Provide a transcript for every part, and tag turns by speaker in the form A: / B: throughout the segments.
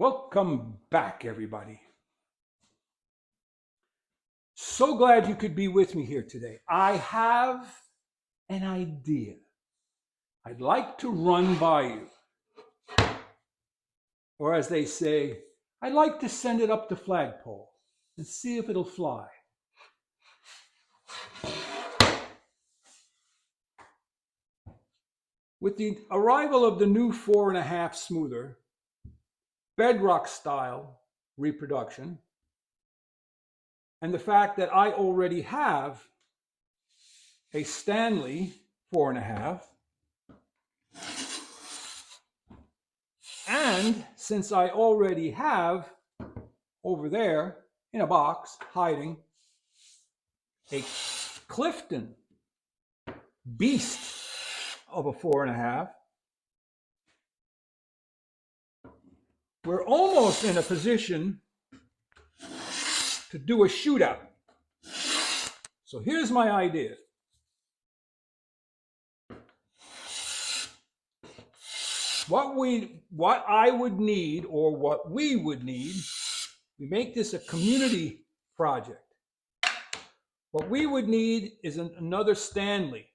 A: Welcome back, everybody. So glad you could be with me here today. I have an idea I'd like to run by you. Or as they say, I'd like to send it up the flagpole and see if it'll fly. With the arrival of the new 4.5 smoother, bedrock style reproduction, and the fact that I already have a Stanley 4.5, and since I already have over there in a box hiding a Clifton beast of a 4.5, we're almost in a position to do a shootout. So here's my idea. What I would need, or what we would need, we make this a community project. What we would need is another Stanley,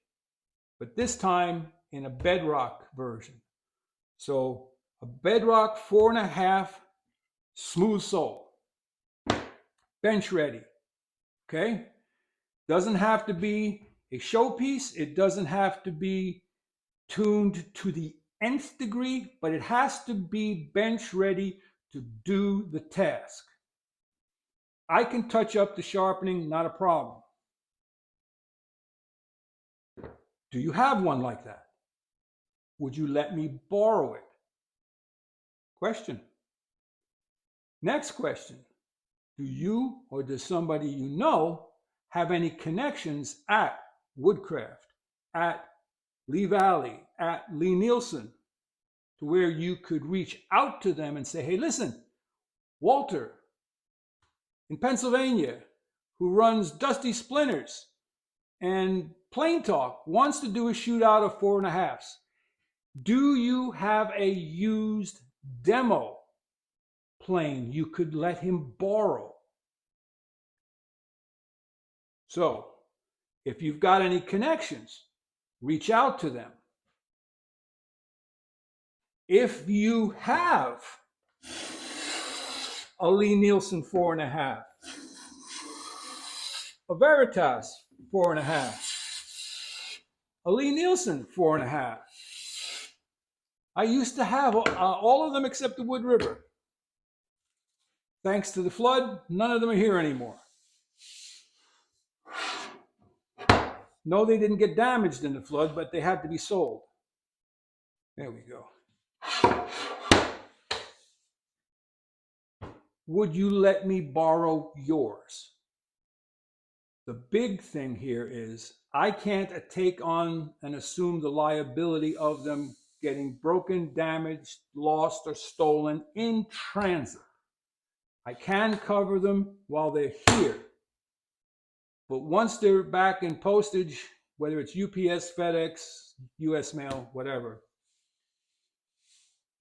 A: but this time in a bedrock version. So a bedrock 4.5 smooth sole, bench ready. Okay? Doesn't have to be a showpiece. It doesn't have to be tuned to the nth degree, but it has to be bench ready to do the task. I can touch up the sharpening, not a problem. Do you have one like that? Would you let me borrow it? Question. Next question. Do you or does somebody you know have any connections at Woodcraft, at Lee Valley, at Lee Nielsen, to where you could reach out to them and say, hey, listen, Walter in Pennsylvania, who runs Dusty Splinters and Plain Talk, wants to do a shootout of 4.5s. Do you have a used demo plane you could let him borrow? So if you've got any connections, reach out to them. If you have a Lee Nielsen 4.5, a Veritas 4.5, a Lee Nielsen 4.5. I used to have all of them except the Wood River. Thanks to the flood, none of them are here anymore. No, they didn't get damaged in the flood, but they had to be sold. There we go. Would you let me borrow yours? The big thing here is I can't take on and assume the liability of them getting broken, damaged, lost, or stolen in transit. I can cover them while they're here. But once they're back in postage, whether it's UPS, FedEx, US Mail, whatever.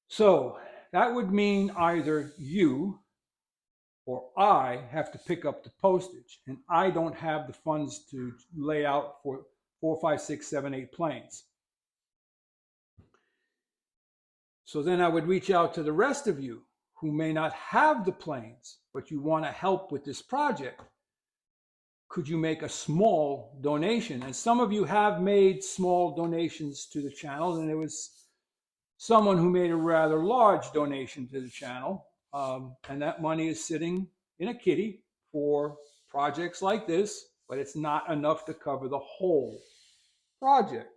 A: So that would mean either you or I have to pick up the postage, and I don't have the funds to lay out for 4, 5, 6, 7, 8 planes. So then I would reach out to the rest of you who may not have the planes, but you want to help with this project. Could you make a small donation? And some of you have made small donations to the channel, and there was someone who made a rather large donation to the channel. And that money is sitting in a kitty for projects like this, but it's not enough to cover the whole project.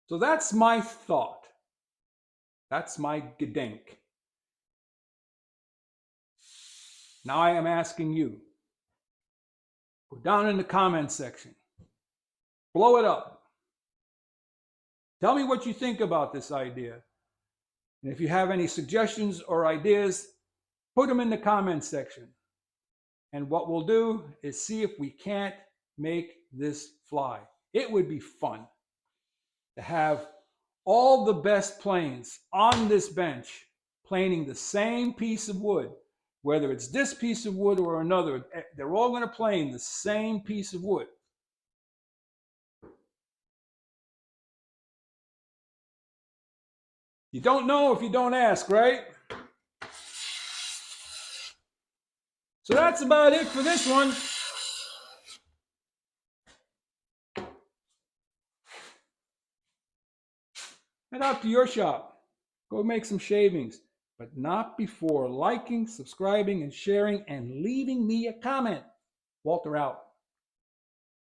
A: So that's my thought. That's my gedenk. Now I am asking you, go down in the comments section, blow it up. Tell me what you think about this idea. And if you have any suggestions or ideas, put them in the comments section. And what we'll do is see if we can't make this fly. It would be fun to have all the best planes on this bench planing the same piece of wood. Whether it's this piece of wood or another, they're all going to plane the same piece of wood. You don't know if you don't ask, right? So that's about it for this one. Head out to your shop. Go make some shavings, but not before liking, subscribing, and sharing, and leaving me a comment. Walter out.